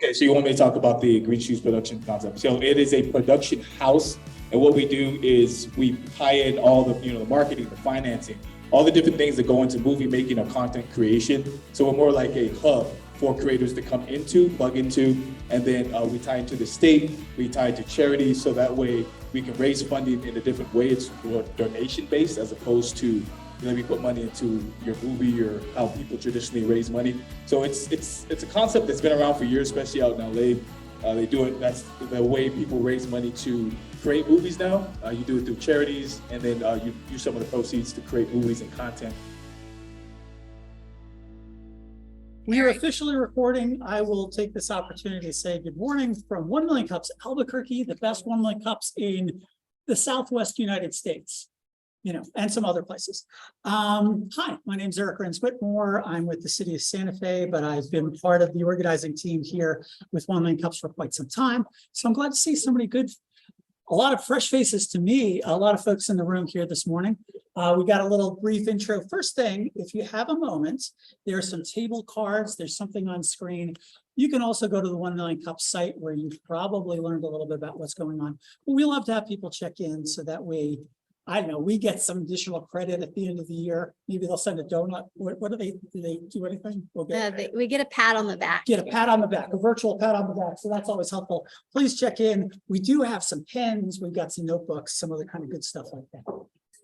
Okay, so you want me to talk about the Green Shoes production concept. So it is a production house, and what we do is we tie in all the, the marketing, the financing, all the different things that go into movie making or content creation. So we're more like a hub for creators to come into, plug into, and then we tie into the state, we tie into charities, so that way we can raise funding in a different way. It's more donation based as opposed to we put money into your movie or how people traditionally raise money. So it's a concept that's been around for years, especially out in LA. They do it. That's the way people raise money to create movies now. You do it through charities, and then you use some of the proceeds to create movies and content. We are officially recording. I will take this opportunity to say good morning from 1 Million Cups Albuquerque, the best 1 Million Cups in the Southwest United States, and some other places. Hi, my name is Eric Renz-Whitmore. I'm with the city of Santa Fe, but I've been part of the organizing team here with 1 Million Cups for quite some time. So I'm glad to see so many a lot of fresh faces to me, a lot of folks in the room here this morning. We got a little brief intro. First thing, if you have a moment, there are some table cards, there's something on screen. You can also go to the 1 Million Cups site where you've probably learned a little bit about what's going on. But we love to have people check in so that way, I don't know, we get some additional credit at the end of the year. Maybe they'll send a donut. What do they do anything? We get a pat on the back. Get a pat on the back, a virtual pat on the back. So that's always helpful. Please check in. We do have some pens. We've got some notebooks, some other kind of good stuff like that.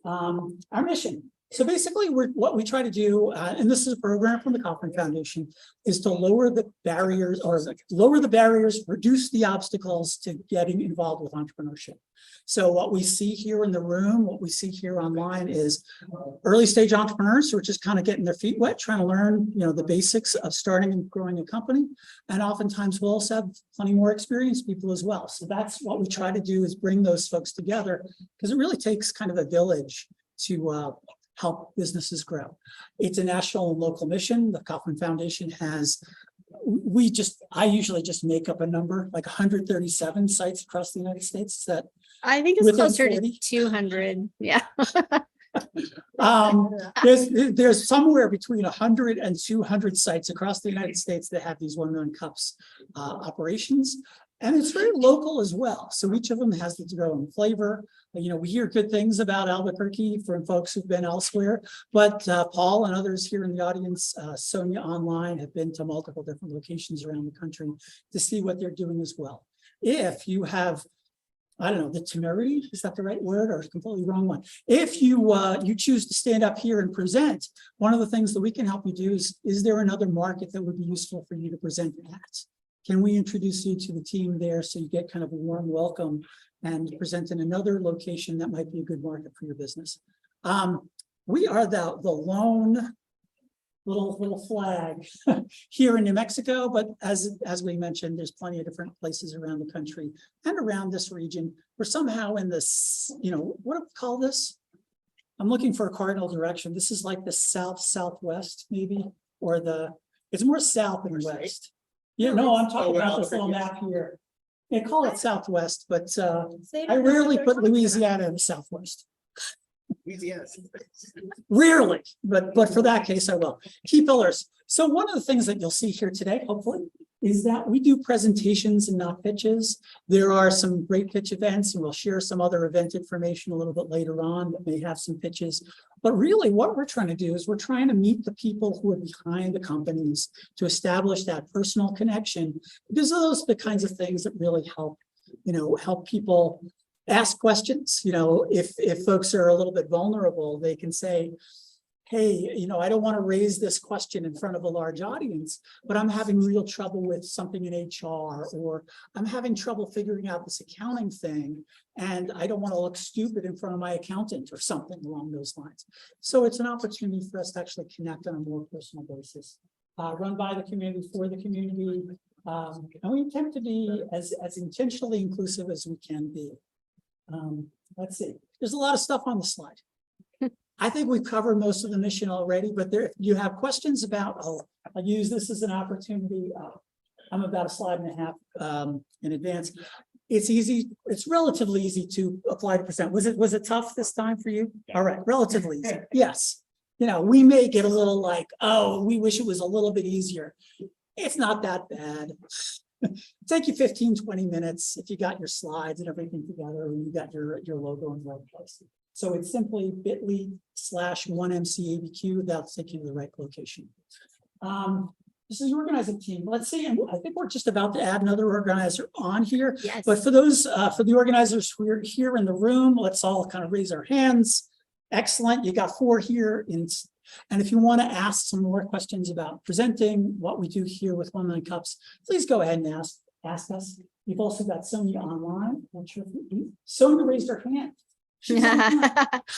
Our mission. So basically what we try to do, and this is a program from the Kauffman Foundation, is to lower the barriers, reduce the obstacles to getting involved with entrepreneurship. So what we see here in the room, what we see here online is early stage entrepreneurs who are just kind of getting their feet wet, trying to learn, the basics of starting and growing a company. And oftentimes we'll also have plenty more experienced people as well. So that's what we try to do, is bring those folks together, because it really takes kind of a village to help businesses grow. It's a national and local mission. The Kauffman Foundation has, I usually just make up a number, like 137 sites across the United States. That I think it's closer to 200. Yeah. There's somewhere between 100 and 200 sites across the United States that have these 1 Million Cups operations. And it's very local as well. So each of them has its own flavor. We hear good things about Albuquerque from folks who've been elsewhere, but Paul and others here in the audience, Sonia online, have been to multiple different locations around the country to see what they're doing as well. If you have, I don't know, the temerity, is that the right word, or completely wrong one? If you you choose to stand up here and present, one of the things that we can help you do is there another market that would be useful for you to present at? Can we introduce you to the team there so you get kind of a warm welcome and present in another location that might be a good market for your business? We are the lone little flag here in New Mexico, but as we mentioned, there's plenty of different places around the country and around this region. We're somehow in this, what do we call this? I'm looking for a cardinal direction. This is like the southwest, maybe, or it's more south than west. Yeah, no, I'm talking about this little map here. They call it Southwest, but I rarely put Louisiana in the Southwest. Louisiana. Rarely, but for that case, I will. Key pillars. So one of the things that you'll see here today, hopefully, is that we do presentations and not pitches. There are some great pitch events, and we'll share some other event information a little bit later on that may have some pitches. But really what we're trying to do is we're trying to meet the people who are behind the companies to establish that personal connection, because those are the kinds of things that really help, help people ask questions. If folks are a little bit vulnerable, they can say, hey, I don't want to raise this question in front of a large audience, but I'm having real trouble with something in HR, or I'm having trouble figuring out this accounting thing, and I don't want to look stupid in front of my accountant, or something along those lines. So it's an opportunity for us to actually connect on a more personal basis, run by the community, for the community, and we attempt to be as intentionally inclusive as we can be. Let's see, there's a lot of stuff on the slide. I think we've covered most of the mission already, but if you have questions about, I'll use this as an opportunity. I'm about a slide and a half in advance. It's easy. It's relatively easy to apply to present. Was it tough this time for you? All right, relatively easy. Yes. We may get a little like, oh, we wish it was a little bit easier. It's not that bad. Take you 15, 20 minutes if you got your slides and everything together, and you got your logo in the right place. So it's simply bit.ly/1MCABQ. That'll take you to the right location. This is the organizing team. Let's see, and I think we're just about to add another organizer on here. Yes. But for those, for the organizers who are here in the room, let's all kind of raise our hands. Excellent. You got 4 here. And if you want to ask some more questions about presenting, what we do here with 1 Million Cups, please go ahead and ask us. You've also got Sonia online. Not sure if Sonia raised her hand. She's online.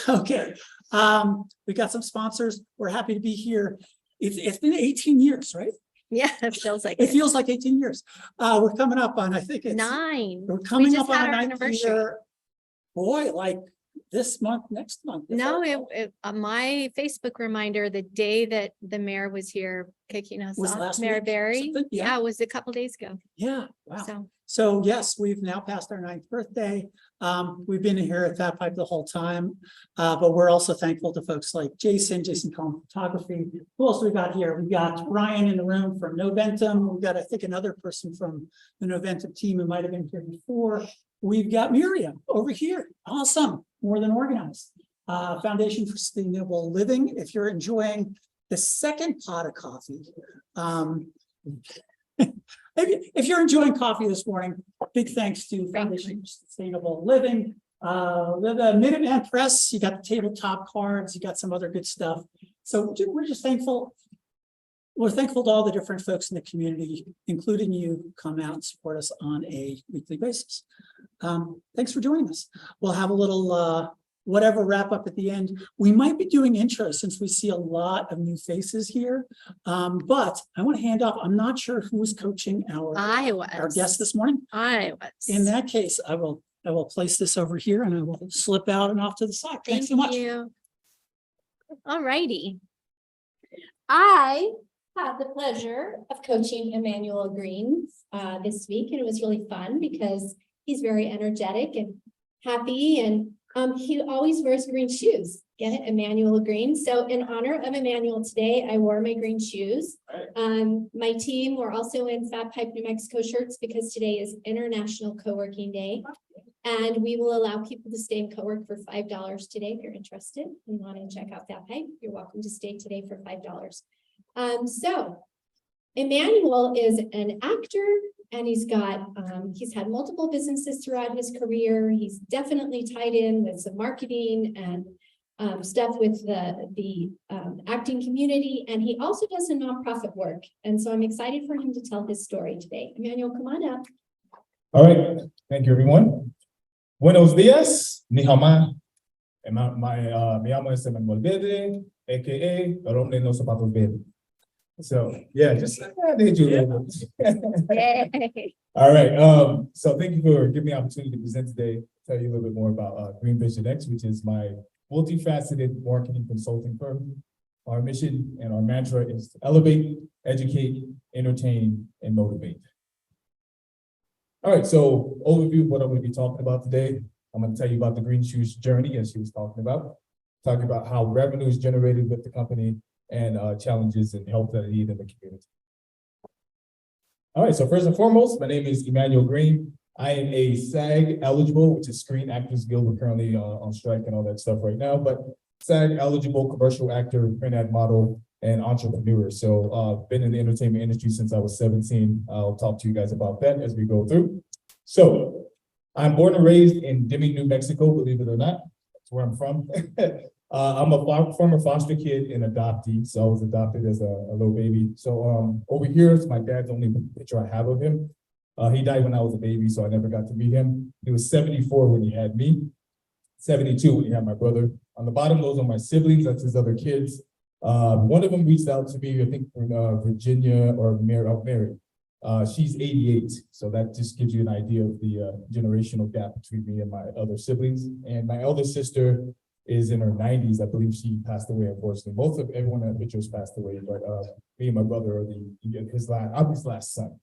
Okay. We got some sponsors. We're happy to be here. It's been 18 years, right? Yeah, it feels like It feels like 18 years. We're coming up on, I think it's 9. We're coming just up on had a our 9th anniversary. year. Boy, like this month, next month. Is No, that- my Facebook reminder, the day that the mayor was here kicking us Was off, last Mayor week or Barry. something? Yeah. Yeah, it was a couple days ago. Yeah, wow. So So yes, we've now passed our 9th birthday. We've been here at Fat Pipe the whole time. But we're also thankful to folks like Jason Cohen Photography. Who else we got here? We got Ryan in the room from Noventum. We've got, I think, another person from the Noventum team who might have been here before. We've got Miriam over here. Awesome, more than organized. Foundation for Sustainable Living. If you're enjoying the second pot of coffee, if you're enjoying coffee this morning, big thanks to Foundation for Sustainable Living. The Minuteman Press, you got the tabletop cards, you got some other good stuff. So we're just thankful. We're thankful to all the different folks in the community, including you, who come out and support us on a weekly basis. Thanks for joining us. We'll have a little whatever wrap up at the end. We might be doing intros since we see a lot of new faces here. But I want to hand off. I'm not sure who was coaching our guest this morning. I was. In that case, I will place this over here and I will slip out and off to the side. Thanks so much. All righty. I had the pleasure of coaching Emmanuel Green this week, and it was really fun because he's very energetic and happy, and he always wears green shoes. Get it, Emmanuel Green. So in honor of Emmanuel today, I wore my green shoes. My team were also in Fat Pipe, New Mexico shirts because today is International Co-working Day. And we will allow people to stay and co-work for $5 today. If you're interested and want to check out Fat Pipe, you're welcome to stay today for $5. So Emmanuel is an actor, and he's had multiple businesses throughout his career. He's definitely tied in with some marketing and stuff with the acting community. And he also does some nonprofit work. And so I'm excited for him to tell his story today. Emmanuel, come on up. All right. Thank you, everyone. Buenos días. Ni hao ma. Me llamo Emmanuel Verde, aka El Hombre de los Zapatos Verdes. So yeah, just did you a little bit. Yay. All right. So thank you for giving me the opportunity to present today. Tell you a little bit more about VisionX, which is my multifaceted marketing consulting firm. Our mission and our mantra is to elevate, educate, entertain, and motivate. All right, so overview of what I'm going to be talking about today. I'm going to tell you about the green shoes journey, as she was talking about how revenue is generated with the company and challenges and help that I need in the community. All right, so first and foremost, my name is Emmanuel Green. I am a SAG eligible, which is Screen Actors Guild. We're currently on strike and all that stuff right now, but SAG eligible commercial actor, print ad model, and entrepreneur. So been in the entertainment industry since I was 17. I'll talk to you guys about that as we go through. So I'm born and raised in Deming, New Mexico, believe it or not. That's where I'm from. I'm a former foster kid and adoptee. So I was adopted as a little baby. So over here is my dad's only picture I have of him. He died when I was a baby, so I never got to meet him. He was 74 when he had me, 72 when he had my brother. On the bottom, those are my siblings. That's his other kids. One of them reached out to me, I think from Virginia or Mary. She's 88, so that just gives you an idea of the generational gap between me and my other siblings. And my elder sister is in her 90s. I believe she passed away, unfortunately. Everyone in that picture has passed away, but me and my brother are I'm his last son.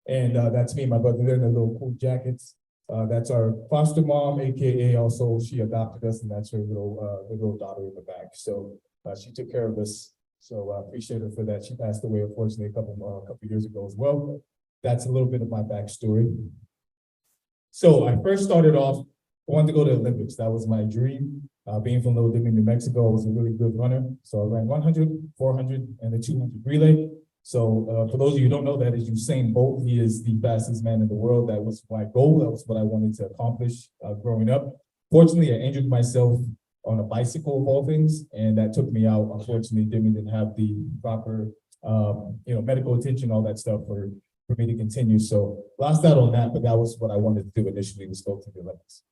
And that's me and my brother. They're in their little cool jackets. That's our foster mom, AKA also she adopted us, and that's her little daughter in the back. So she took care of us. So I appreciate her for that. She passed away, unfortunately, a couple years ago as well. that's a little bit of my backstory. So I first started off, I wanted to go to the Olympics. That was my dream. Being from Little Dixie, New Mexico, I was a really good runner. So I ran 100, 400, and the 200 relay. So for those of you who don't know, that is Usain Bolt. He is the fastest man in the world. That was my goal. That was what I wanted to accomplish growing up. Fortunately, I injured myself on a bicycle of all things, and that took me out. Unfortunately, didn't have the proper, medical attention, all that stuff for me to continue. So lost out on that, but that was what I wanted to do initially, was go to the Olympics.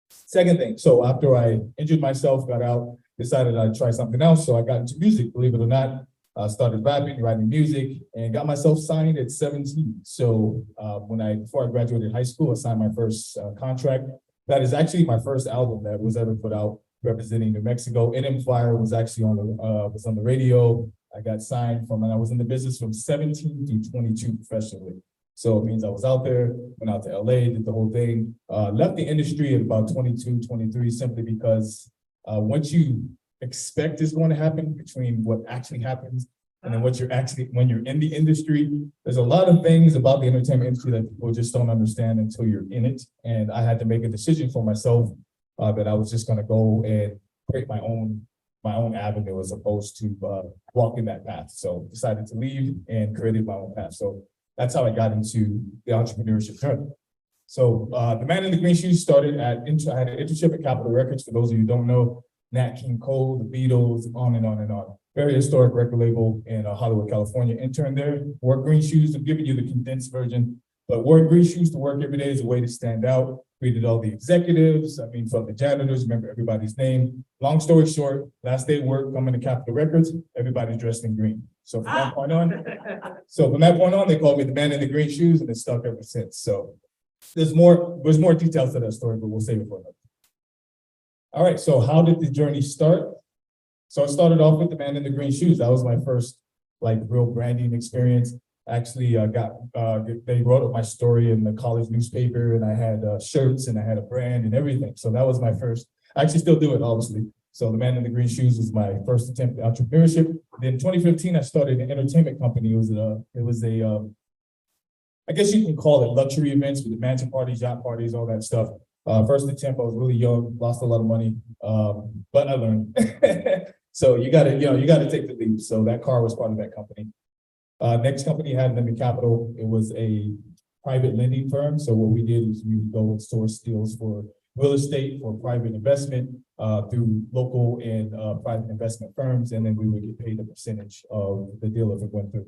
Second thing, so after I injured myself, got out, decided I'd try something else. So I got into music, believe it or not. Started rapping, writing music, and got myself signed at 17. So before I graduated high school, I signed my first contract. That is actually my first album that was ever put out representing New Mexico. NM Fire was actually on the radio. I got signed and I was in the business from 17 to 22 professionally. So it means I was out there, went out to LA, did the whole thing, left the industry at about 22, 23, simply because once you expect is going to happen between what actually happens and then when you're in the industry, there's a lot of things about the entertainment industry that people just don't understand until you're in it. And I had to make a decision for myself that I was just going to go and create my own avenue as opposed to walking that path. So decided to leave and created my own path. So that's how I got into the entrepreneurship journey. So the Man in the Green Shoes started I had an internship at Capitol Records. For those of you who don't know, Nat King Cole, the Beatles, on and on and on. Very historic record label in Hollywood, California. Interned there, wore green shoes. I'm giving you the condensed version, but wore green shoes to work every day is a way to stand out. Greeted all the executives, from the janitors, remember everybody's name. Long story short, last day of work, coming to Capitol Records, everybody's dressed in green. So from that point on, they called me the Man in the Green Shoes, and it's stuck ever since. So there's more details to that story, but we'll save it for another. All right, so how did the journey start? So it started off with the Man in the Green Shoes. That was my first real branding experience. Actually, they wrote up my story in the college newspaper, and I had shirts and I had a brand and everything. So that was my first. I actually still do it, obviously. So the Man in the Green Shoes was my first attempt at entrepreneurship. Then in 2015, I started an entertainment company. It was a I guess you can call it luxury events with the mansion parties, yacht parties, all that stuff. First attempt, I was really young, lost a lot of money, but I learned. So you gotta take the leap. So that car was part of that company. Next company had Million Capital. It was a private lending firm. So what we did is we would go and source deals for real estate for private investment through local and private investment firms, and then we would get paid a percentage of the deal if it went through.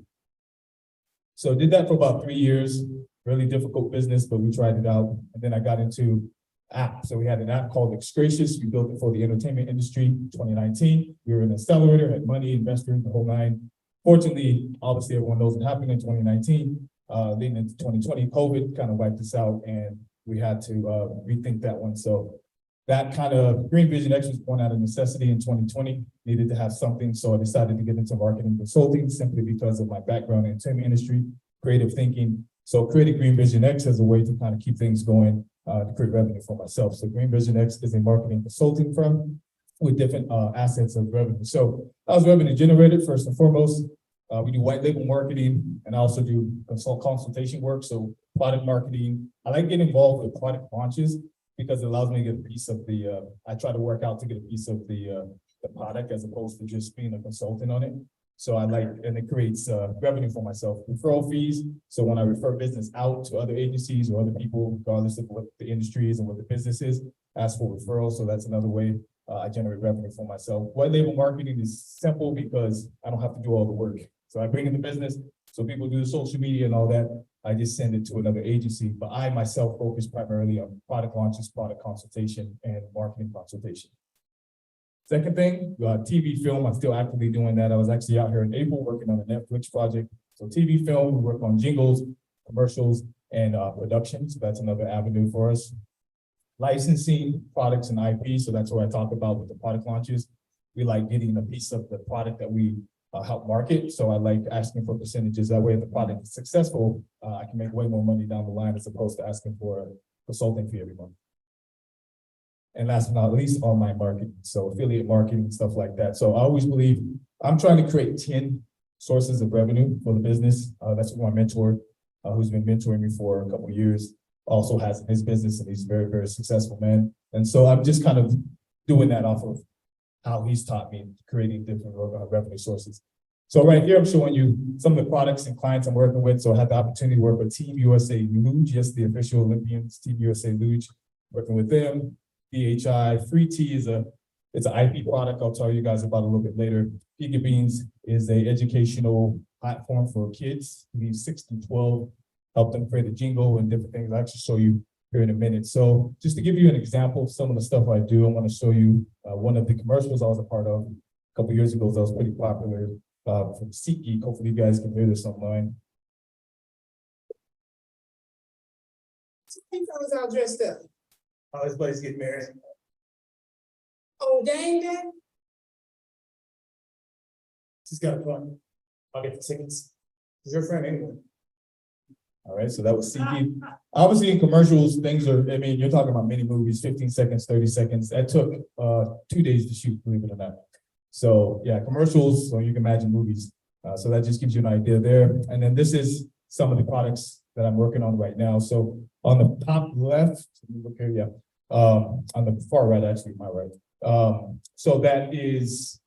So did that for about 3 years. Really difficult business, but we tried it out. And then I got into app. So we had an app called Extracious. We built it for the entertainment industry in 2019. We were an accelerator, had money, investors, the whole nine. Fortunately, obviously everyone knows what happened in 2019. Leading into 2020, COVID kind of wiped us out, and we had to rethink that one. So that kind of VisionX was born out of necessity in 2020, needed to have something. So I decided to get into marketing consulting simply because of my background in the entertainment industry, creative thinking. So created VisionX as a way to kind of keep things going, to create revenue for myself. So VisionX is a marketing consulting firm with different assets of revenue. So I was revenue generated first and foremost. We do white label marketing, and I also do consultation work. So product marketing. I like getting involved with product launches because it allows me to get a piece of I try to work out to get a piece of the product as opposed to just being a consultant on it. So and it creates revenue for myself. Referral fees. So when I refer business out to other agencies or other people, regardless of what the industry is and what the business is, ask for referrals. So that's another way I generate revenue for myself. White label marketing is simple because I don't have to do all the work. So I bring in the business, so people do the social media and all that. I just send it to another agency, but I myself focus primarily on product launches, product consultation, and marketing consultation. Second thing, TV film, I'm still actively doing that. I was actually out here in April working on a Netflix project. So TV film, we work on jingles, commercials, and production. So that's another avenue for us. Licensing products and IP. So that's what I talk about with the product launches. We like getting a piece of the product that we help market. So I like asking for percentages. That way, if the product is successful, I can make way more money down the line as opposed to asking for a consulting fee every month. And last but not least, online marketing. So affiliate marketing, stuff like that. So I always believe I'm trying to create 10 sources of revenue for the business. That's what my mentor who's been mentoring me for a couple of years, also has his business and he's a very, very successful man. And so I'm just kind of doing that off of how he's taught me creating different revenue sources. So right here, I'm showing you some of the products and clients I'm working with. So I had the opportunity to work with Team USA Luge, yes, the official Olympians, Team USA Luge, working with them. DHI, Free Tea it's an IP product I'll tell you guys about a little bit later. Giga Beans is a educational platform for kids, these 6 to 12, help them create a jingle and different things. I'll actually show you here in a minute. So just to give you an example of some of the stuff I do, I want to show you one of the commercials I was a part of a couple years ago. That was pretty popular from SeatGeek. Hopefully you guys can hear this online. I was all dressed up. Oh, this buddy's getting married. Oh, dang that. Just got fun. I'll get the tickets. Is your friend anyway? All right, so that was SeatGeek. Obviously, in commercials, things are, I mean, you're talking about mini movies, 15 seconds, 30 seconds. That took 2 days to shoot, believe it or not. So yeah, commercials, so you can imagine movies. So that just gives you an idea there. And then this is some of the products that I'm working on right now. So on the top left, look here, yeah. On the far right, actually, my right. So that is,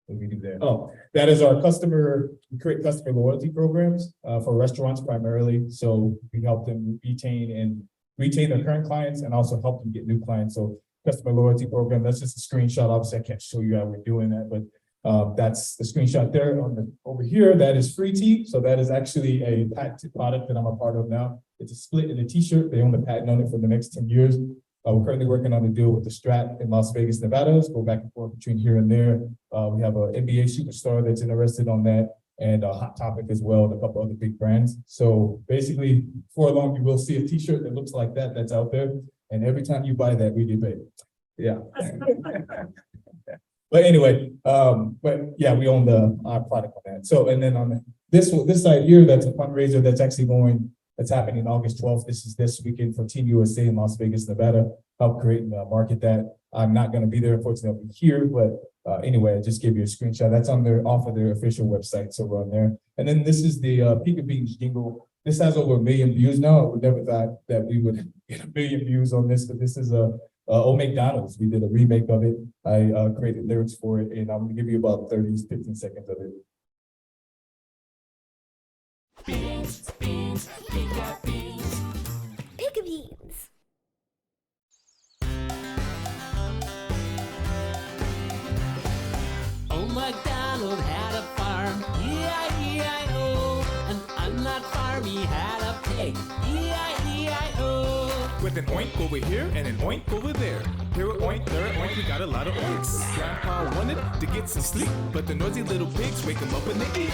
what do we do there? Oh, that is our we create customer loyalty programs for restaurants primarily. So we help them retain their current clients and also help them get new clients. So customer loyalty program, that's just a screenshot. Obviously, I can't show you how we're doing that, but that's the screenshot there. Over here, that is Free Tea. So that is actually a patented product that I'm a part of now. It's a split in a t-shirt. They own the patent on it for the next 10 years. We're currently working on a deal with the Strat in Las Vegas, Nevada. Go back and forth between here and there. We have an NBA superstar that's interested on that, and a Hot Topic as well, and a couple other big brands. So basically, before long, you will see a t-shirt that looks like that that's out there. And every time you buy that, we get paid. Yeah. But anyway, but yeah, we own our product on that. So, and then on this side here, that's a fundraiser that's actually that's happening August 12th. This is this weekend for Team USA in Las Vegas, Nevada. Help create and market that. I'm not going to be there, unfortunately, I'll be here, but anyway, I just gave you a screenshot. That's off of their official website, so we're on there. And then this is the Giga Beans jingle. This has over 1 million views now. I would never thought that we would get 1 million views on this, but this is Old McDonald's. We did a remake of it. I created lyrics for it, and I'm going to give you about 15 seconds of it. Beans, beans, Giga beans. Giga beans. Old MacDonald had a farm, E-I-E-I-O. And on that farm he had a pig, E-I-E-I-O. With an oink over here and an oink over there. Here a oink, there a oink, we got a lot of oinks. Grandpa wanted to get some sleep, but the noisy little pigs wake him up when they eat.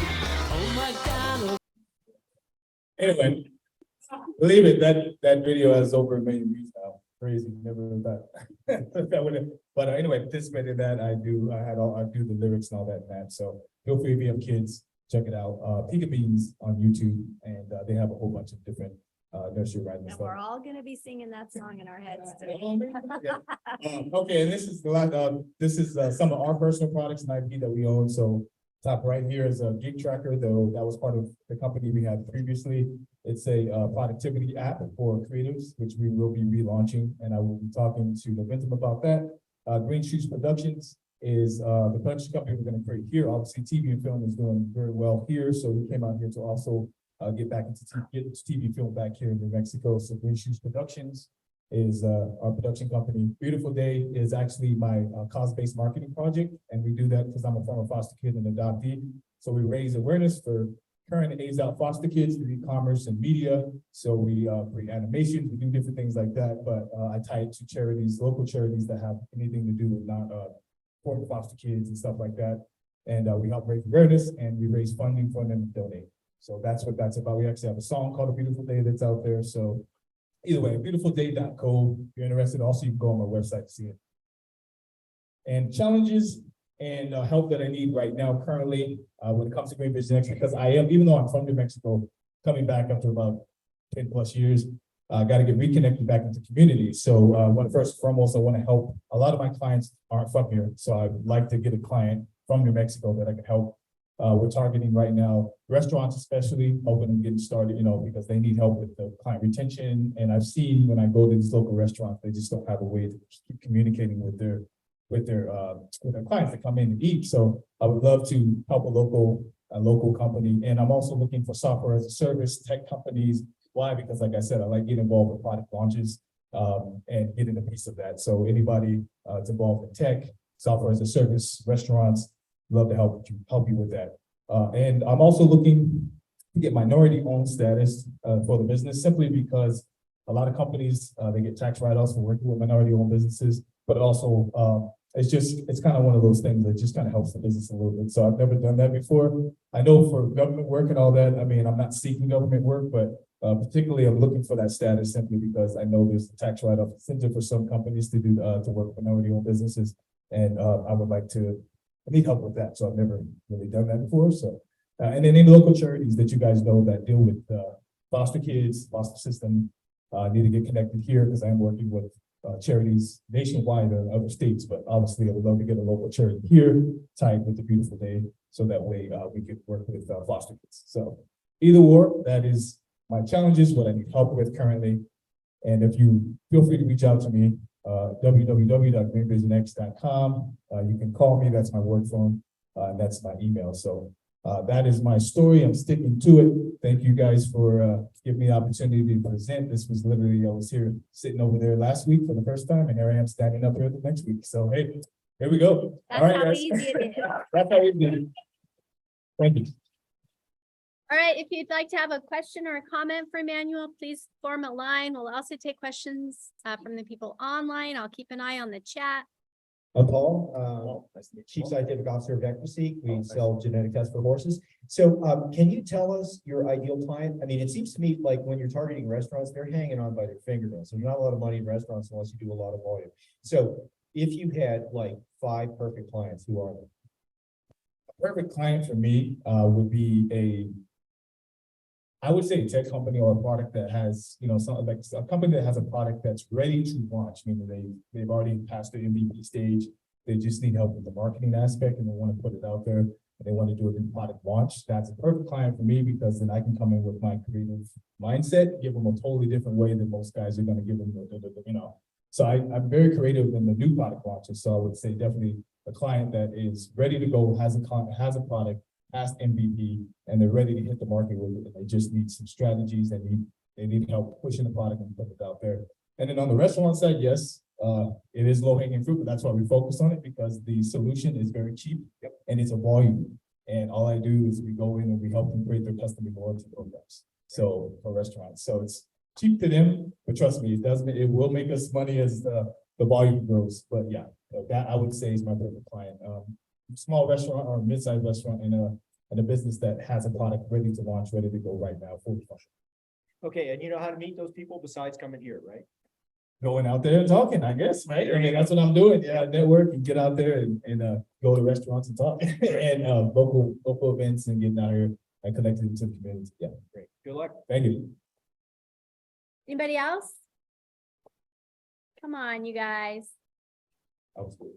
Old MacDonald. Anyway, believe it, that video has over 1 million views now. Crazy, never thought that would have. But anyway, participated in that. I do the lyrics and all that. So feel free if you have kids, check it out. Giga Beans on YouTube, and they have a whole bunch of different nursery rhymes and And stuff. we're all gonna be singing that song in our heads today. Okay, and this is some of our personal products and IP that we own. So top right here is a gig tracker, though that was part of the company we had previously. It's a productivity app for creatives, which we will be relaunching, and I will be talking to Noventum about that. Green Shoes Productions is the production company we're going to create here. Obviously, TV and film is doing very well here, so we came out here to also get TV and film back here in New Mexico. So Green Shoes Productions is our production company. Beautiful Day is actually my cause-based marketing project, and we do that because I'm a former foster kid and adoptee. So we raise awareness for current and aged out foster kids through e-commerce and media. So we create animations, we do different things like that, but I tie it to charities, local charities that have anything to do with former foster kids and stuff like that. And we help raise awareness and we raise funding for them to donate. So that's what that's about. We actually have a song called A Beautiful Day that's out there. So either way, beautifulday.co. If you're interested, also you can go on my website to see it. And challenges and help that I need right now currently when it comes to Green VisionX, because I am, even though I'm from New Mexico, coming back after about 10 plus years, I got to get reconnected back into community. So first and foremost, I want to help. A lot of my clients aren't from here. So I'd like to get a client from New Mexico that I can help We're targeting right now restaurants, especially helping them get started, because they need help with the client retention. And I've seen when I go to these local restaurants, they just don't have a way to keep communicating with their clients that come in and eat. So I would love to help a local company. And I'm also looking for software as a service tech companies. Why? Because like I said, I like getting involved with product launches and getting a piece of that. So anybody that's involved in tech, software as a service, restaurants, love to help you with that. And I'm also looking to get minority owned status for the business, simply because a lot of companies, they get tax write-offs for working with minority owned businesses, but also it's kind of one of those things that just kind of helps the business a little bit. So I've never done that before. I know for government work and all that, I mean, I'm not seeking government work, but particularly I'm looking for that status simply because I know there's a tax write-off incentive for some companies to do to work with minority owned businesses. And I need help with that. So I've never really done that before. So, and then any local charities that you guys know that deal with foster kids, foster system, need to get connected here because I'm working with charities nationwide in other states. But obviously, I would love to get a local charity here tied with the beautiful day, so that way we could work with foster kids. So either or, that is my challenges, what I need help with currently. And if you feel free to reach out to me, www.greenvisionx.com. You can call me. That's my work phone. And that's my email. So that is my story. I'm sticking to it. Thank you guys for giving me the opportunity to present. This was literally, I was here sitting over there last week for the first time, and here I am standing up here the next week. So hey, here we go. That's All right, how guys. easy it is. That's how we did it. Thank you. All right, if you'd like to have a question or a comment for Emmanuel, please form a line. We'll also take questions from the people online. I'll keep an eye on the chat. I'm Paul, Chief Scientific Officer of Equiseek. We sell genetic tests for horses. So can you tell us your ideal client? I mean, it seems to me like when you're targeting restaurants, they're hanging on by their fingernails. There's not a lot of money in restaurants unless you do a lot of volume. So if you had like 5 perfect clients, who are they? A perfect client for me would be I would say a tech company or a product that has, something like a company that has a product that's ready to launch, meaning they've already passed the MVP stage. They just need help with the marketing aspect and they want to put it out there and they want to do a new product launch. That's a perfect client for me because then I can come in with my creative mindset, give them a totally different way than most guys are going to give them, So I'm very creative in the new product launches. So I would say definitely a client that is ready to go, has a product, past MVP, and they're ready to hit the market with it. And they just need some strategies. They need help pushing the product and putting it out there. And then on the restaurant side, yes, it is low hanging fruit, but that's why we focus on it because the solution is very cheap and it's a volume. And all I do is we go in and we help them create their customer loyalty programs. So for restaurants, so it's cheap to them, but trust me, it will make us money as the volume grows. But yeah, that I would say is my perfect client. Small restaurant or mid-sized restaurant in a business that has a product ready to launch, ready to go right now, fully functional. Okay, and you know how to meet those people besides coming here, right? Going out there and talking, I guess, right? I mean, that's what I'm doing. Yeah, network and get out there and go to restaurants and talk and local events and getting out here and connecting to the community. Yeah, Great. Good luck. thank you. Anybody else? Come on, you guys. That was cool.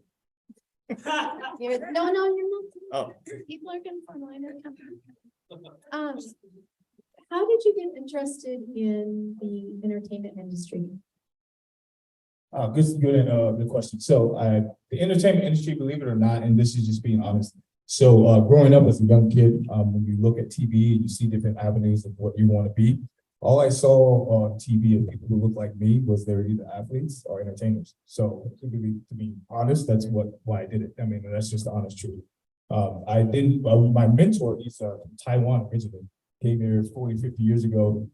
No, you're not. Oh. People are gonna form line or something. How did you get interested in the entertainment industry? Good question. So the entertainment industry, believe it or not, and this is just being honest. So growing up as a young kid, when you look at TV, you see different avenues of what you want to be. All I saw on TV of people who look like me was they're either athletes or entertainers. So to be honest, that's why I did it. I mean, that's just the honest truth. My mentor, he's from Taiwan originally, came here 40, 50 years ago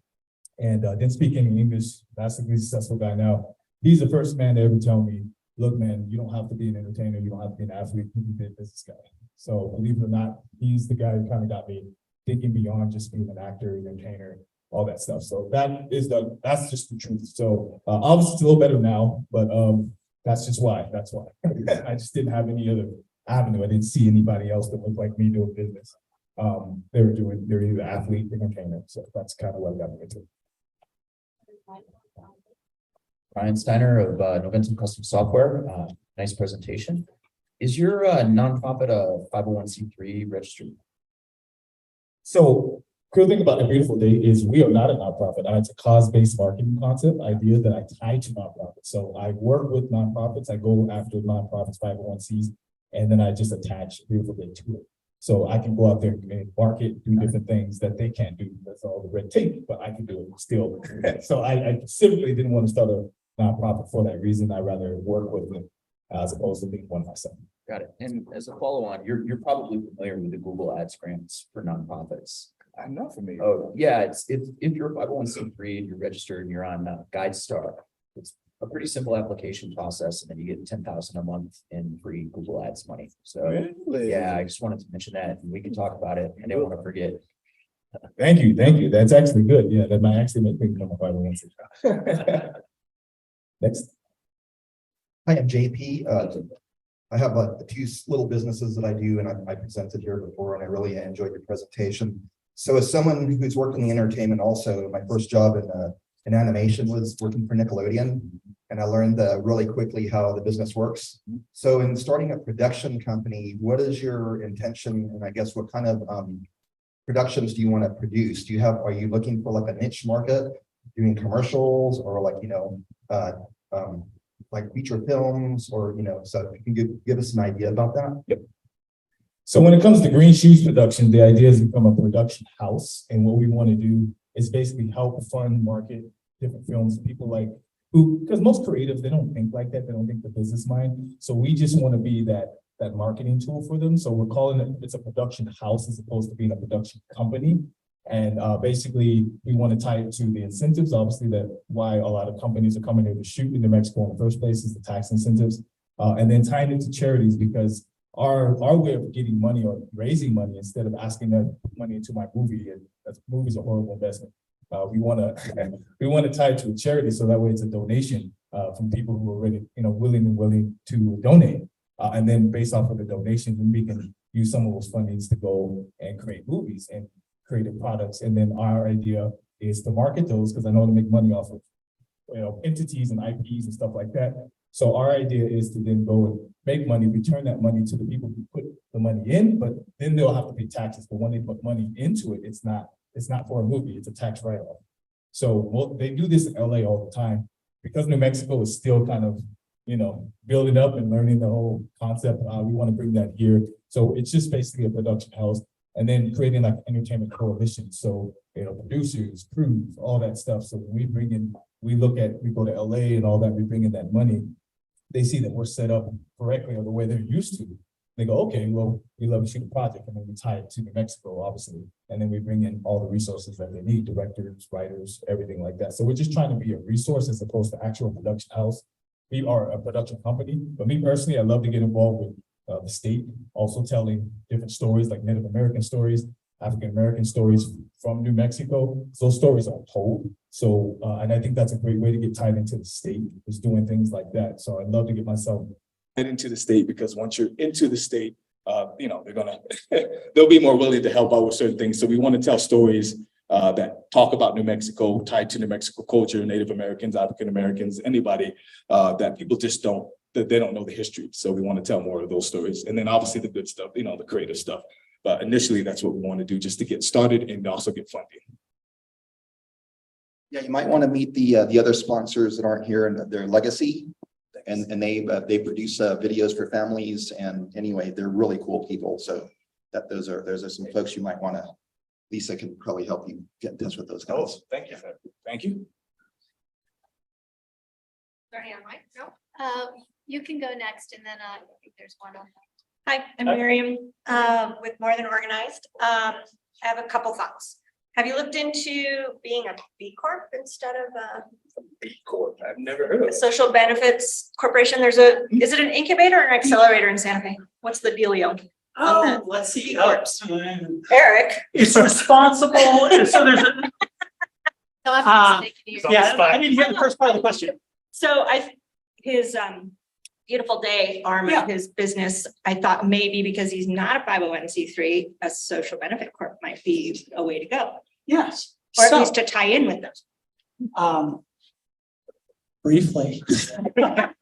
and didn't speak any English, massively successful guy now. He's the first man to ever tell me, look, man, you don't have to be an entertainer. You don't have to be an athlete. You can be a business guy. So believe it or not, he's the guy who kind of got me thinking beyond just being an actor, entertainer, all that stuff. So that's just the truth. So obviously it's a little better now, but that's just why. That's why. I just didn't have any other avenue. I didn't see anybody else that looked like me doing business. They're either athlete or entertainer. So that's kind of what got me into it. Ryan Steiner of Noventum Custom Software. Nice presentation. Is your nonprofit a 501c3 registered So, cool thing about A Beautiful Day is we are not a nonprofit. It's a cause-based marketing concept idea that I tie to nonprofits. So I work with nonprofits. I go after nonprofits, 501Cs, and then I just attach A Beautiful Day to it. So I can go out there and market, do different things that they can't do. That's all the red tape, but I can do it still. So I specifically didn't want to start a nonprofit for that reason. I'd rather work with them as opposed to being one myself. Got it. And as a follow-on, you're probably familiar with the Google Ads grants for nonprofits. I'm not familiar. Oh, yeah, it's if you're a 501c3 and you're registered and you're on GuideStar, it's a pretty simple application process, and then you get 10,000 a month in free Google Ads money. So Really? yeah, I just wanted to mention that, and we can talk about it. I didn't want to forget. Thank you. That's actually good. Yeah, that might actually make me become a 501c3. Next. Hi, I'm JP. I have a few little businesses that I do, and I presented here before, and I really enjoyed your presentation. So as someone who's worked in the entertainment also, my first job in animation was working for Nickelodeon, and I learned really quickly how the business works. So in starting a production company, what is your intention, and I guess what kind of productions do you want to produce? Are you looking for like a niche market, doing commercials, or like, like feature films, or, so if you can give us an idea about that? Yep. So when it comes to Green Shoes production, the idea is to become a production house. And what we want to do is basically help fund, market different films, people like because most creatives, they don't think like that. They don't think the business mind. So we just want to be that marketing tool for them. So we're calling it's a production house as opposed to being a production company. And basically, we want to tie it to the incentives. Obviously, that why a lot of companies are coming here to shoot in New Mexico in the first place is the tax incentives, and then tying it to charities, because our way of getting money or raising money instead of asking that money into my movie, and that movie's a horrible investment. We want to tie it to a charity, so that way it's a donation from people who are already willing to donate, and then based off of the donations, then we can use some of those fundings to go and create movies and creative products. And then our idea is to market those, because I know to make money off of entities and IPs and stuff like that. So our idea is to then go and make money, return that money to the people who put the money in, but then they'll have to pay taxes. But when they put money into it, it's not for a movie, it's a tax write-off. So they do this in LA all the time, because New Mexico is still kind of, building up and learning the whole concept. We want to bring that here. So it's just basically a production house, and then creating like an entertainment coalition. So, producers, crews, all that stuff. So when we go to LA and all that, we bring in that money. They see that we're set up correctly or the way they're used to. They go, okay, well, we love to shoot a project, and then we tie it to New Mexico, obviously. And then we bring in all the resources that they need, directors, writers, everything like that. So we're just trying to be a resource as opposed to actual production house. We are a production company, but me personally, I love to get involved with the state, also telling different stories like Native American stories, African American stories from New Mexico. Those stories are told. So, and I think that's a great way to get tied into the state, is doing things like that. So I'd love to get myself into the state, because once you're into the state, they'll be more willing to help out with certain things. So we want to tell stories that talk about New Mexico, tied to New Mexico culture, Native Americans, African Americans, anybody that people just don't know the history. So we want to tell more of those stories. And then obviously the good stuff, the creative stuff. But initially, that's what we want to do, just to get started and also get funding. Yeah, you might want to meet the other sponsors that aren't here, and their legacy. And they produce videos for families, and anyway, they're really cool people. So those are some folks you might want to. Lisa can probably help you get in touch with those guys. Oh, thank you. Thank you. Sorry, on mic? No. You can go next, and then I think there's one on. Hi, I'm Miriam with More Than Organized. I have a couple thoughts. Have you looked into being a B Corp instead of a B Corp? I've never heard of it. social benefits corporation? Is it an incubator or an accelerator in Santa Fe? What's the dealio? Oh, let's see. Eric. It's responsible. So there's a, No, I'm just making you- yeah, I didn't hear the first part of the question. So his Beautiful Day arm Yeah. of his business, I thought maybe because he's not a 501c3, a social benefit corp might be a way to go, Yes. or at So, least to tie in with those. briefly.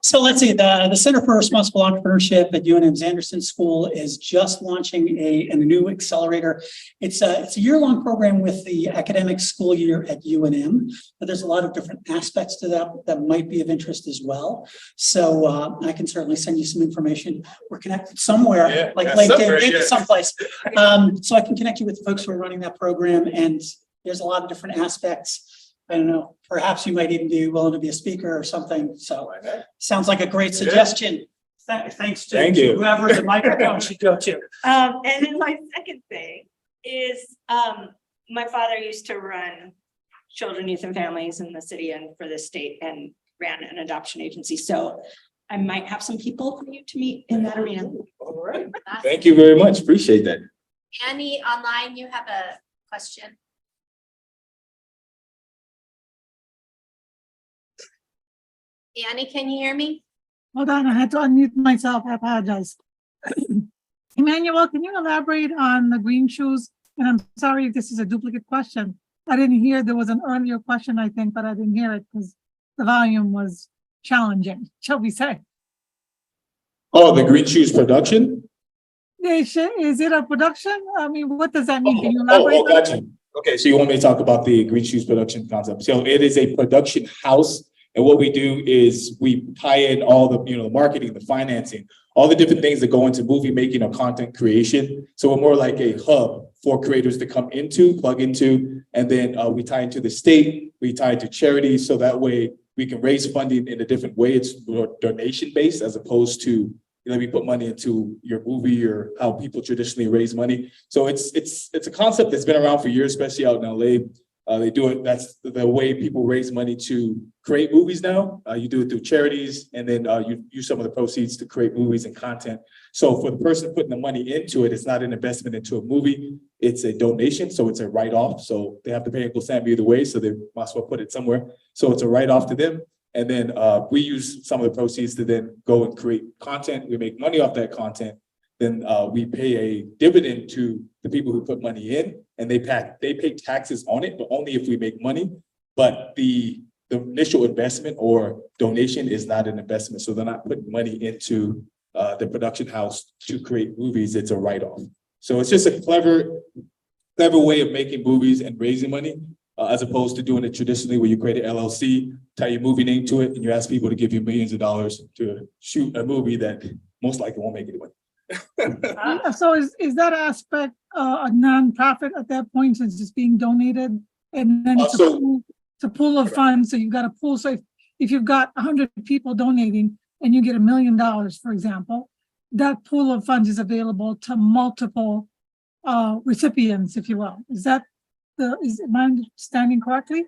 So let's see, the Center for Responsible Entrepreneurship at UNM's Anderson School is just launching a new accelerator. It's a year-long program with the academic school year at UNM, but there's a lot of different aspects to that might be of interest as well. So I can certainly send you some information. We're connected somewhere, like LinkedIn, maybe someplace. So I can connect you with the folks who are running that program, and there's a lot of different aspects. I don't know, perhaps you might even be willing to be a speaker or something. So sounds like a great suggestion. Thanks to whoever the microphone should go to. And then my second thing is, my father used to run children, youth and families in the city and for the state and ran an adoption agency. So I might have some people for you to meet in that arena. All right. Thank you very much. Appreciate that. Annie, online, you have a question. Annie, can you hear me? Hold on, I had to unmute myself. I apologize. Emmanuel, can you elaborate on the green shoes? And I'm sorry if this is a duplicate question. I didn't hear, there was an earlier question, I think, but I didn't hear it because the volume was challenging, shall we say. Oh, the Green Shoes production? Is it a production? I mean, what does that mean? Can you elaborate? Gotcha. Okay, so you want me to talk about the Green Shoes production concept. So it is a production house. And what we do is we tie in all the, the marketing, the financing, all the different things that go into movie making or content creation. So we're more like a hub for creators to come into, plug into, and then we tie into the state, we tie into charities. So that way we can raise funding in a different way. It's more donation based as opposed to, we put money into your movie or how people traditionally raise money. So it's a concept that's been around for years, especially out in LA. They do it. That's the way people raise money to create movies now. You do it through charities, and then you use some of the proceeds to create movies and content. So for the person putting the money into it, it's not an investment into a movie. It's a donation, so it's a write-off. So they have to pay Uncle Sam either way, so they might as well put it somewhere. So it's a write-off to them. And then we use some of the proceeds to then go and create content. We make money off that content. Then we pay a dividend to the people who put money in, and they pay taxes on it, but only if we make money. But the initial investment or donation is not an investment, so they're not putting money into the production house to create movies. It's a write-off. So it's just a clever way of making movies and raising money, as opposed to doing it traditionally where you create an LLC, tie your movie name to it, and you ask people to give you millions of dollars to shoot a movie that most likely won't make any money. So is that aspect a nonprofit at that point, since it's being donated, and then it's a pool of funds? So you've got a pool. So if you've got 100 people donating and you get $1 million, for example, that pool of funds is available to multiple recipients, if you will. Is my understanding correctly?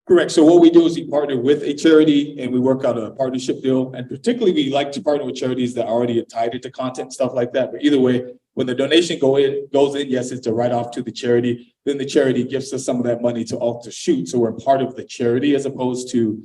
Correct. So what we do is we partner with a charity and we work out a partnership deal. And particularly, we like to partner with charities that already are tied into content, stuff like that. But either way, when the donation goes in, yes, it's a write-off to the charity. Then the charity gives us some of that money to shoot. So we're part of the charity as opposed to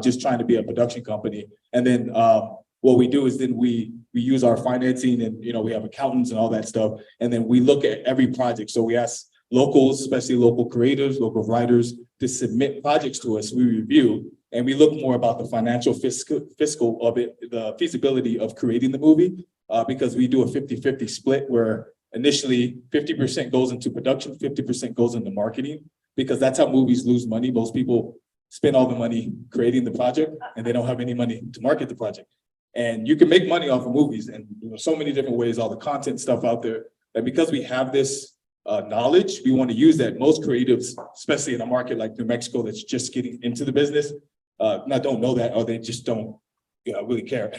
just trying to be a production company. And then what we do is then we use our financing, and we have accountants and all that stuff. And then we look at every project. So we ask locals, especially local creators, local writers, to submit projects to us. We review, and we look more about the financial fiscal of it, the feasibility of creating the movie, because we do a 50-50 split where initially 50% goes into production, 50% goes into marketing, because that's how movies lose money. Most people spend all the money creating the project and they don't have any money to market the project. And you can make money off of movies, and so many different ways, all the content stuff out there, that because we have this knowledge, we want to use that. Most creatives, especially in a market like New Mexico that's just getting into the business, don't know that, or they just don't really care.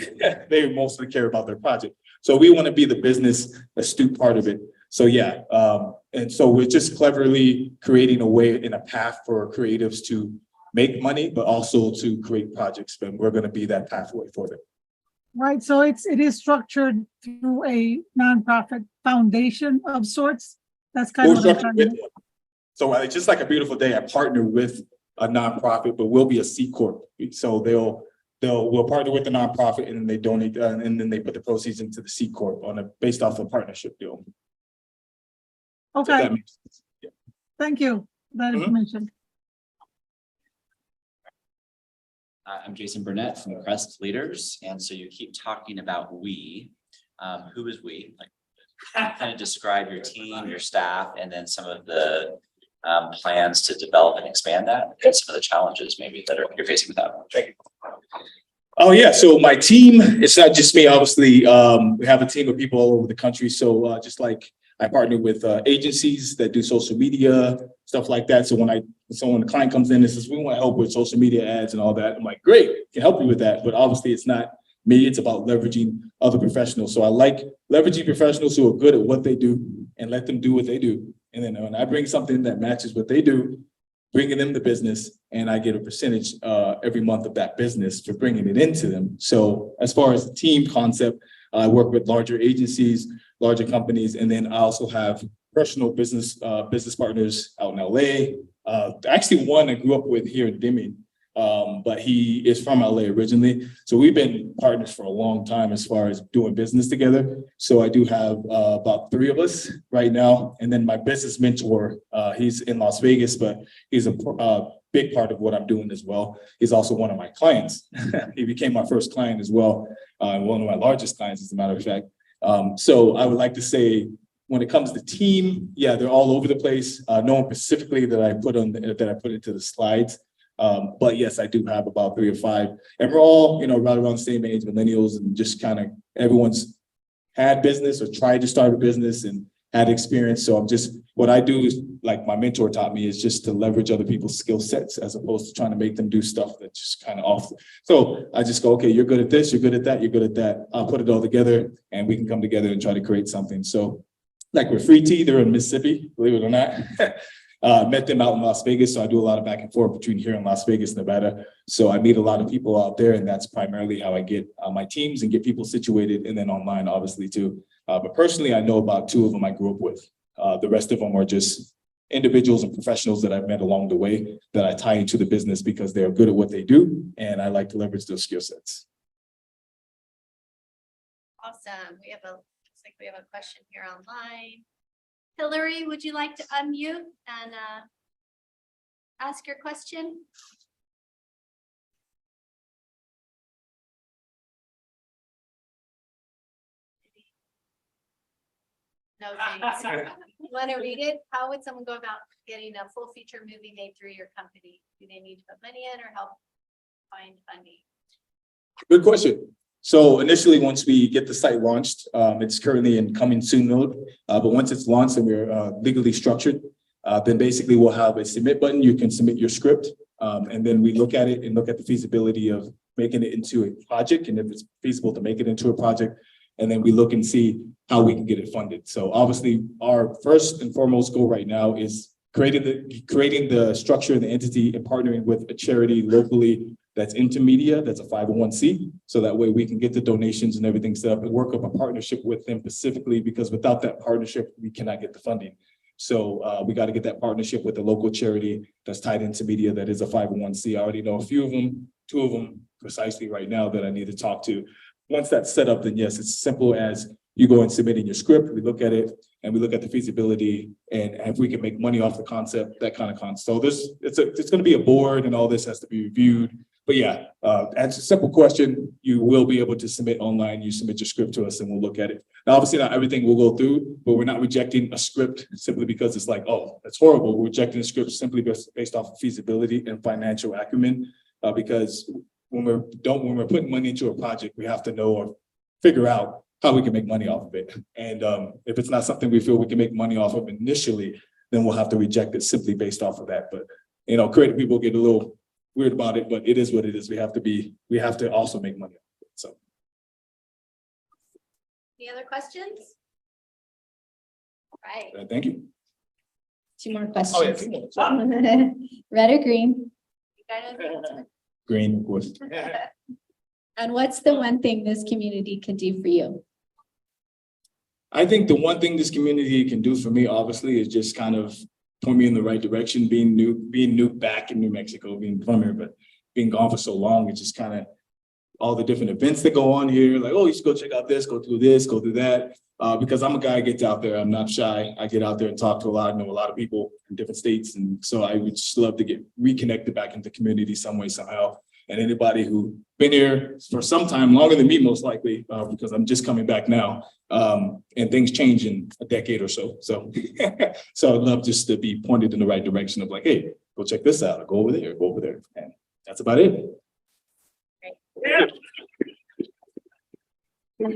They mostly care about their project. So we want to be the business astute part of it. So yeah, and so we're just cleverly creating a way and a path for creatives to make money, but also to create projects. And we're going to be that pathway for them. Right. So it is structured through a nonprofit foundation of sorts. That's kind of what I'm trying to do. So it's just like A Beautiful Day. I partner with a nonprofit, but we'll be a C Corp. So we'll partner with the nonprofit, and then they donate, and then they put the proceeds into the C Corp based off a partnership deal. Okay. So yeah. Thank you for that information. I'm Jason Burnett from Crest Leaders, and so you keep talking about we. Who is we? Like, kind of describe your team, your staff, and then some of the plans to develop and expand that, and some of the challenges maybe that you're facing with that. Thank you. Oh, yeah. So my team, it's not just me, obviously. We have a team of people all over the country. So just like I partner with agencies that do social media, stuff like that. So when the client comes in and says, we want to help with social media ads and all that, I'm like, great, can help you with that. But obviously it's not me, it's about leveraging other professionals. So I like leveraging professionals who are good at what they do and let them do what they do. And then when I bring something that matches what they do, bringing them the business, and I get a percentage every month of that business for bringing it into them. So as far as the team concept, I work with larger agencies, larger companies, and then I also have personal business partners out in LA. Actually, one I grew up with here in Deming, but he is from LA originally. So we've been partners for a long time as far as doing business together. So I do have about 3 of us right now. And then my business mentor, he's in Las Vegas, but he's a big part of what I'm doing as well. He's also one of my clients. He became my first client as well. One of my largest clients, as a matter of fact. So I would like to say, when it comes to team, yeah, they're all over the place. No one specifically that I put into the slides. But yes, I do have about 3 or 5, and we're all, right around the same age, millennials, and just kind of everyone's had business or tried to start a business and had experience. So what I do is, like my mentor taught me, is just to leverage other people's skill sets as opposed to trying to make them do stuff that's just kind of off. So I just go, okay, you're good at this, you're good at that, you're good at that. I'll put it all together and we can come together and try to create something. So like with Free Tea, they're in Mississippi, believe it or not. Met them out in Las Vegas. So I do a lot of back and forth between here and Las Vegas, Nevada. So I meet a lot of people out there, and that's primarily how I get my teams and get people situated, and then online, obviously, too. But personally, I know about 2 of them I grew up with. The rest of them are just individuals and professionals that I've met along the way that I tie into the business because they're good at what they do, and I like to leverage those skill sets. Awesome. Looks like we have a question here online. Hillary, would you like to unmute and ask your question? No, thanks. You want to read it? How would someone go about getting a full feature movie made through your company? Do they need to put money in or help find funding? Good question. So initially, once we get the site launched, it's currently in coming soon mode. But once it's launched and we're legally structured, then basically we'll have a submit button. You can submit your script, and then we look at it and look at the feasibility of making it into a project, and if it's feasible to make it into a project, and then we look and see how we can get it funded. So obviously, our first and foremost goal right now is creating the structure and the entity and partnering with a charity locally that's into media, that's a 501c. So that way we can get the donations and everything set up and work up a partnership with them specifically, because without that partnership, we cannot get the funding. So we got to get that partnership with a local charity that's tied into media that is a 501c. I already know a few of them, 2 of them precisely right now that I need to talk to. Once that's set up, then yes, it's simple as you go and submit in your script, we look at it, and we look at the feasibility and if we can make money off the concept, that kind of concept. So it's going to be a board and all this has to be reviewed. But yeah, answer a simple question, you will be able to submit online. You submit your script to us and we'll look at it. Now, obviously not everything will go through, but we're not rejecting a script simply because it's like, oh, that's horrible. We're rejecting a script simply based off of feasibility and financial acumen, because when we're putting money into a project, we have to know or figure out how we can make money off of it. And if it's not something we feel we can make money off of initially, then we'll have to reject it simply based off of that. But, creative people get a little weird about it, but it is what it is. We have to also make money off of it. So. Any other questions? All right. Thank you. 2 more questions. Oh, yeah, 2 more. Red or green? You guys Green, of course. And what's the one thing this community can do for you? I think the one thing this community can do for me, obviously, is just kind of point me in the right direction. Being new back in New Mexico, being from here, but being gone for so long, it's just kind of all the different events that go on here. Like, oh, you should go check out this, go do that. Because I'm a guy who gets out there. I'm not shy. I get out there and talk to know a lot of people in different states. And so I would just love to get reconnected back into the community some way, somehow. And anybody who been here for some time, longer than me, most likely, because I'm just coming back now. And things change in a decade or so. So, so I'd love just to be pointed in the right direction of like, hey, go check this out, or go over there, go over there. And that's about it. Yeah.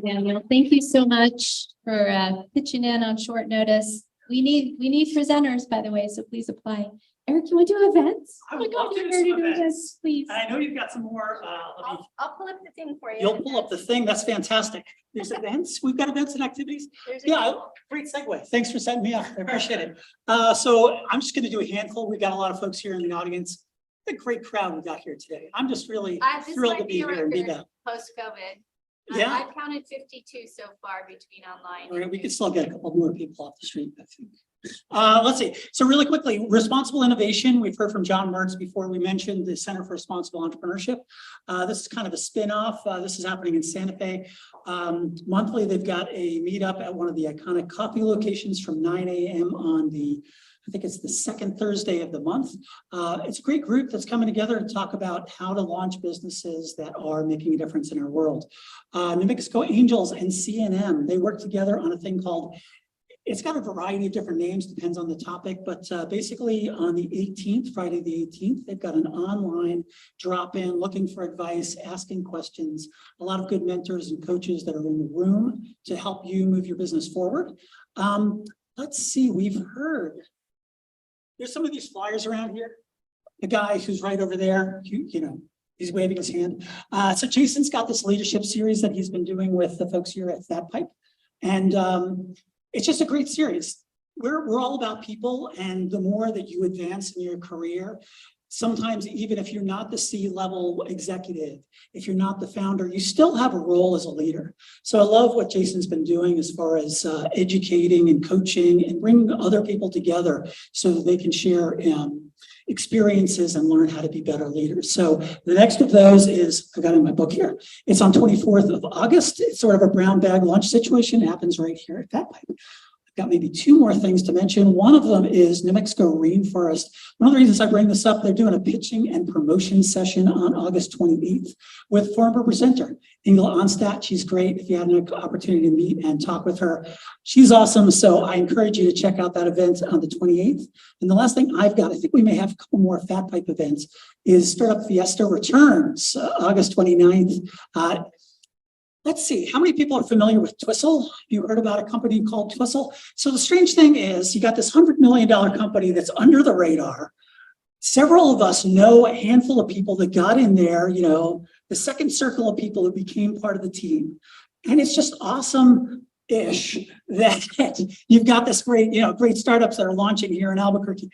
Daniel, thank you so much for pitching in on short notice. We need presenters, by the way, so please apply. Eric, you want to do events? I would love to do Here some do events. please. And I know you've got some more, I'll pull up the thing for you. you'll pull up the thing. That's fantastic. There's events. We've got events and activities. Yeah, great segue. Thanks for setting me up. I appreciate it. So I'm just gonna do a handful. We've got a lot of folks here in the audience. A great crowd we got here today. I'm just really thrilled to be here and be back. Post-COVID. Yeah. I've counted 52 so far between online. All right, we could still get a couple more people off the street, I think. Let's see. So really quickly, responsible innovation. We've heard from John Mertz before. We mentioned the Center for Responsible Entrepreneurship. This is kind of a spin-off. This is happening in Santa Fe. Monthly, they've got a meetup at one of the iconic coffee locations from 9 a.m. on I think it's the second Thursday of the month. It's a great group that's coming together to talk about how to launch businesses that are making a difference in our world. New Mexico Angels and CNM, they work together on a thing called, it's got a variety of different names, depends on the topic, but basically on the 18th, Friday the 18th, they've got an online drop-in looking for advice, asking questions, a lot of good mentors and coaches that are in the room to help you move your business forward. Let's see, we've heard, there's some of these flyers around here. The guy who's right over there, you know, he's waving his hand. So Jason's got this leadership series that he's been doing with the folks here at That Pipe. And it's just a great series. We're all about people, and the more that you advance in your career, sometimes even if you're not the C-level executive, if you're not the founder, you still have a role as a leader. So I love what Jason's been doing as far as educating and coaching and bringing other people together so that they can share experiences and learn how to be better leaders. So the next of those is, I got it in my book here. It's on 24th of August. It's sort of a brown bag lunch situation. It happens right here at Fat Pipe. I've got maybe two more things to mention. One of them is New Mexico Rainforest. One of the reasons I bring this up, they're doing a pitching and promotion session on August 28th with former presenter Ingela Onstadt. She's great. If you had an opportunity to meet and talk with her, she's awesome. So I encourage you to check out that event on the 28th. And the last thing I've got, I think we may have a couple more Fat Pipe events, is Startup Fiesta returns August 29th. Let's see, how many people are familiar with Twistle? Have you heard about a company called Twistle? So the strange thing is you got this $100 million company that's under the radar. Several of us know a handful of people that got in there, you know, the second circle of people that became part of the team. And it's just awesome-ish that you've got this great, you know, great startups that are launching here in Albuquerque.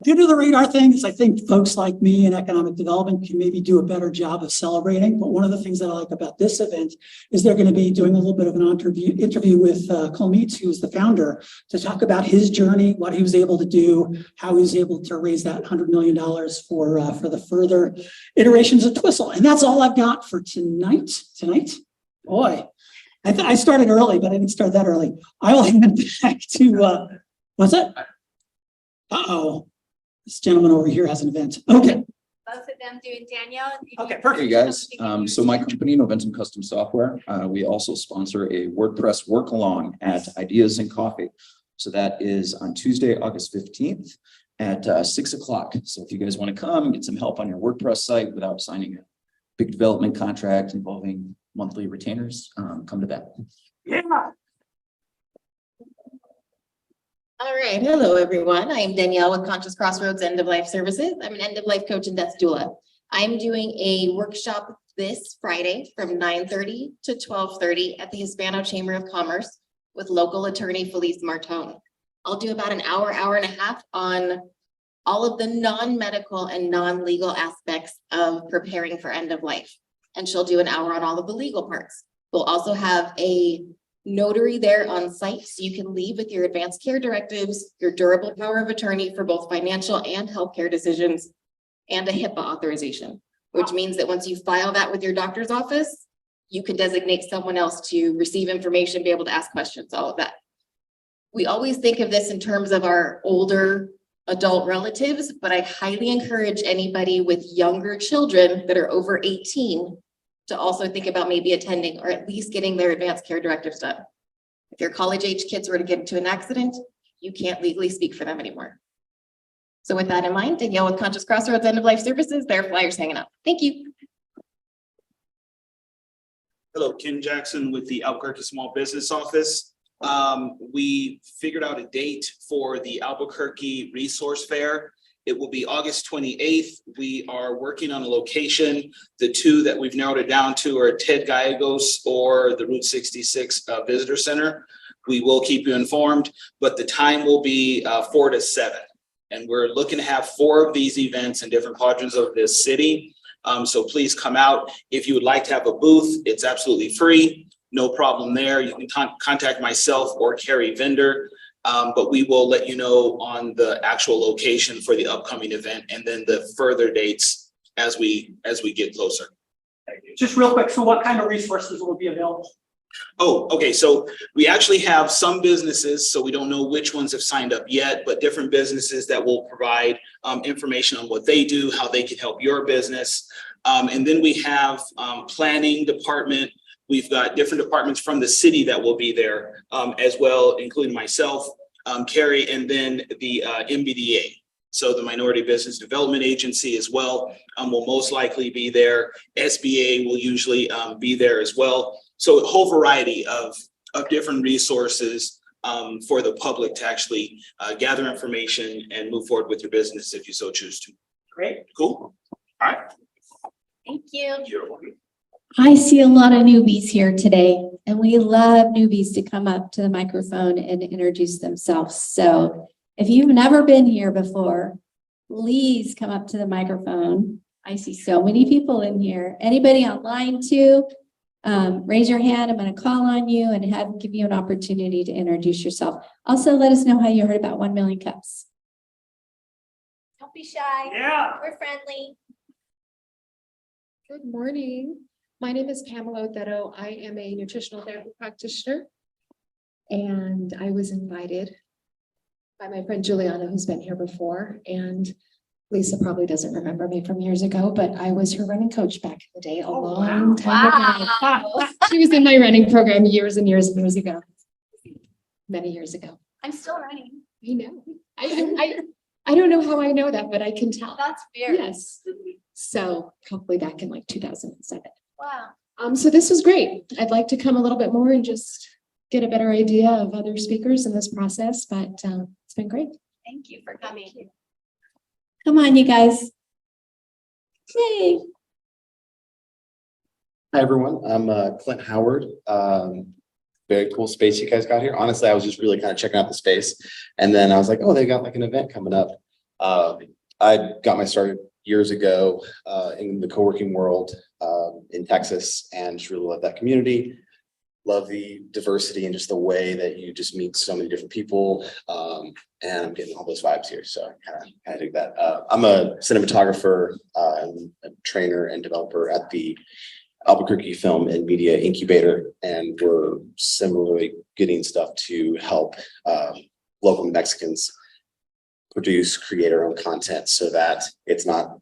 Due to the radar things, I think folks like me in economic development can maybe do a better job of celebrating. But one of the things that I like about this event is they're going to be doing a little bit of an interview with Cole Meets, who's the founder, to talk about his journey, what he was able to do, how he was able to raise that $100 million for the further iterations of Twistle. And that's all I've got for tonight. Boy, I started early, but I didn't start that early. I will hand it back to, what's that? Uh-oh. This gentleman over here has an event. Okay. Both of them doing Danielle. Okay, perfect. Hey guys, so my company, Noventum Custom Software, we also sponsor a WordPress work along at Ideas and Coffee. So that is on Tuesday, August 15th at 6 o'clock. So if you guys want to come and get some help on your WordPress site without signing a big development contract involving monthly retainers, come to that. Yeah. All right. Hello, everyone. I am Danielle with Conscious Crossroads End of Life Services. I'm an end of life coach and death doula. I'm doing a workshop this Friday from 9:30 to 12:30 at the Hispano Chamber of Commerce with local attorney Felice Martone. I'll do about an hour and a half on all of the non-medical and non-legal aspects of preparing for end of life. And she'll do an hour on all of the legal parts. We'll also have a notary there on site, so you can leave with your advanced care directives, your durable power of attorney for both financial and healthcare decisions, and a HIPAA authorization, which means that once you file that with your doctor's office, you can designate someone else to receive information, be able to ask questions, all of that. We always think of this in terms of our older adult relatives, but I highly encourage anybody with younger children that are over 18 to also think about maybe attending or at least getting their advanced care directives done. If your college age kids were to get into an accident, you can't legally speak for them anymore. So with that in mind, Danielle with Conscious Crossroads End of Life Services, their flyers hanging up. Thank you. Hello, Ken Jackson with the Albuquerque Small Business Office. We figured out a date for the Albuquerque Resource Fair. It will be August 28th. We are working on a location. The two that we've narrowed it down to are Ted Gallegos or the Route 66 Visitor Center. We will keep you informed, but the time will be 4 to 7. And we're looking to have 4 of these events in different quadrants of this city. So please come out. If you would like to have a booth, it's absolutely free. No problem there. You can contact myself or Carrie Vendor. But we will let you know on the actual location for the upcoming event and then the further dates as we get closer. Just real quick, so what kind of resources will be available? Oh, okay. So we actually have some businesses, so we don't know which ones have signed up yet, but different businesses that will provide information on what they do, how they can help your business. And then we have planning department. We've got different departments from the city that will be there as well, including myself, Carrie, and then the MBDA. So the Minority Business Development Agency as well will most likely be there. SBA will usually be there as well. So a whole variety of different resources for the public to actually gather information and move forward with your business if you so choose to. Great. Cool. All right. Thank you. You're welcome. I see a lot of newbies here today, and we love newbies to come up to the microphone and introduce themselves. So if you've never been here before, please come up to the microphone. I see so many people in here. Anybody online too? Raise your hand. I'm going to call on you and give you an opportunity to introduce yourself. Also, let us know how you heard about 1 Million Cups. Don't be shy. Yeah. We're friendly. Good morning. My name is Pamela Otero. I am a nutritional therapy practitioner. And I was invited by my friend Juliana, who's been here before. And Lisa probably doesn't remember me from years ago, but I was her running coach back in the day, a long time ago. She was in my running program years and years and years ago. Many years ago. I'm still running. I know. I don't know how I know that, but I can tell. That's fair. Yes. So probably back in like 2007. Wow. So this was great. I'd like to come a little bit more and just get a better idea of other speakers in this process, but it's been great. Thank you for coming. Come on, you guys. Yay. Hi, everyone. I'm Clint Howard. Very cool space you guys got here. Honestly, I was just really kind of checking out the space. And then I was like, oh, they got like an event coming up. I got my start years ago in the co-working world in Texas, and just really love that community. Love the diversity and just the way that you just meet so many different people. And I'm getting all those vibes here. So I kind of dig that. I'm a cinematographer, and a trainer and developer at the Albuquerque Film and Media Incubator. And we're similarly getting stuff to help local Mexicans produce, create our own content so that it's not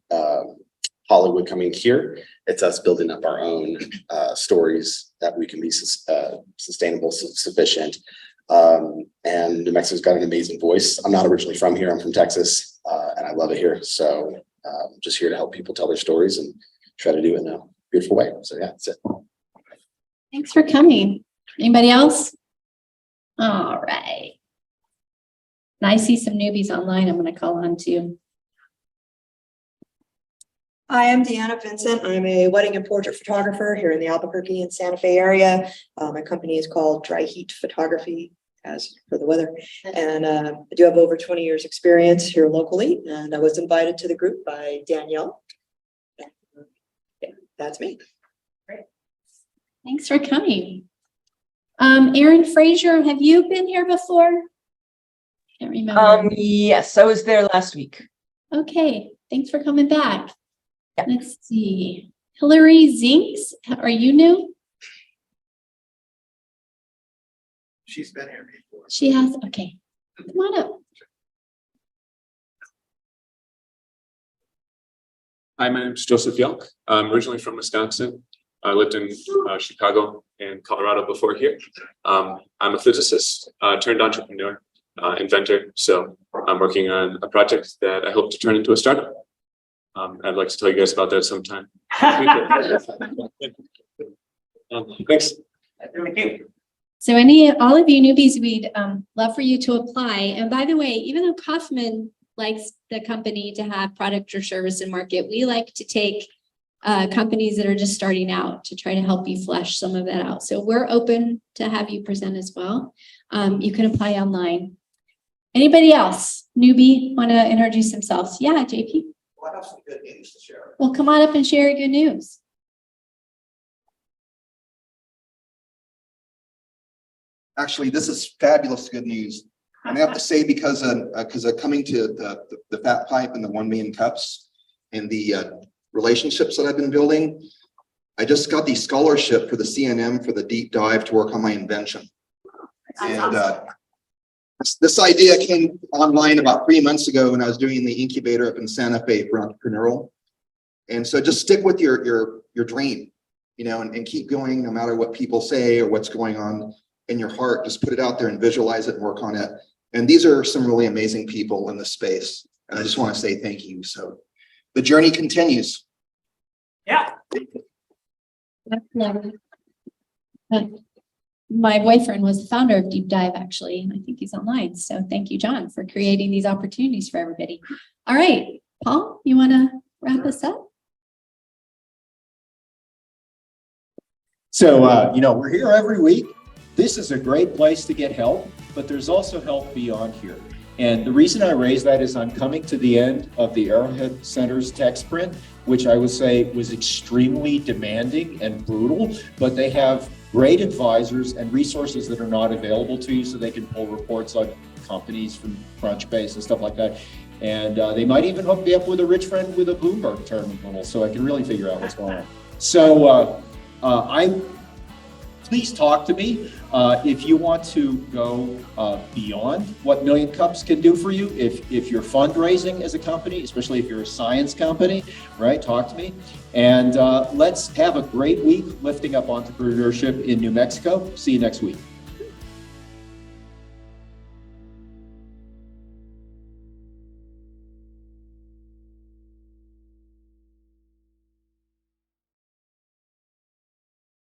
Hollywood coming here. It's us building up our own stories that we can be sustainable, sufficient. And New Mexico's got an amazing voice. I'm not originally from here. I'm from Texas, and I love it here. So just here to help people tell their stories and try to do it in a beautiful way. So yeah, that's it. Thanks for coming. Anybody else? All right. And I see some newbies online I'm going to call on too. Hi, I'm Deanna Vincent. I'm a wedding and portrait photographer here in the Albuquerque and Santa Fe area. My company is called Dry Heat Photography, as for the weather. And I do have over 20 years experience here locally. And I was invited to the group by Danielle. Yeah, that's me. Great. Thanks for coming. Erin Frazier, have you been here before? Can't remember. Yes, I was there last week. Okay, thanks for coming back. Yeah. Let's see. Hillary Zinks, are you new? She's been here before. She has, okay. Come on up. Hi, my name is Joseph Yelk. I'm originally from Wisconsin. I lived in Chicago and Colorado before here. I'm a physicist turned entrepreneur, inventor. So I'm working on a project that I hope to turn into a startup. I'd like to tell you guys about that sometime. Thanks. So all of you newbies, we'd love for you to apply. And by the way, even though Kaufman likes the company to have product or service in market, we like to take companies that are just starting out to try to help you flesh some of that out. So we're open to have you present as well. You can apply online. Anybody else, newbie, want to introduce themselves? Yeah, JP. Well, I have some good news to share. Well, come on up and share your good news. Actually, this is fabulous good news. And I have to say, because of coming to the Fat Pipe and the 1 Million Cups and the relationships that I've been building, I just got the scholarship for the CNM for the deep dive to work on my invention. And this idea came online about 3 months ago when I was doing the incubator up in Santa Fe for entrepreneurial. And so just stick with your dream, you know, and keep going no matter what people say or what's going on in your heart. Just put it out there and visualize it and work on it. And these are some really amazing people in this space. And I just want to say thank you. So the journey continues. Yeah. That's lovely. My boyfriend was the founder of Deep Dive, actually, and I think he's online. So thank you, John, for creating these opportunities for everybody. All right, Paul, you want to wrap us up? So, you know, we're here every week. This is a great place to get help, but there's also help beyond here. And the reason I raise that is I'm coming to the end of the Arrowhead Center's tech sprint, which I would say was extremely demanding and brutal, but they have great advisors and resources that are not available to you, so they can pull reports on companies from Crunchbase and stuff like that. And they might even hook me up with a rich friend with a Bloomberg terminal, so I can really figure out what's going on. So please talk to me if you want to go beyond what Million Cups can do for you. If you're fundraising as a company, especially if you're a science company, right? Talk to me. And let's have a great week lifting up entrepreneurship in New Mexico. See you next week.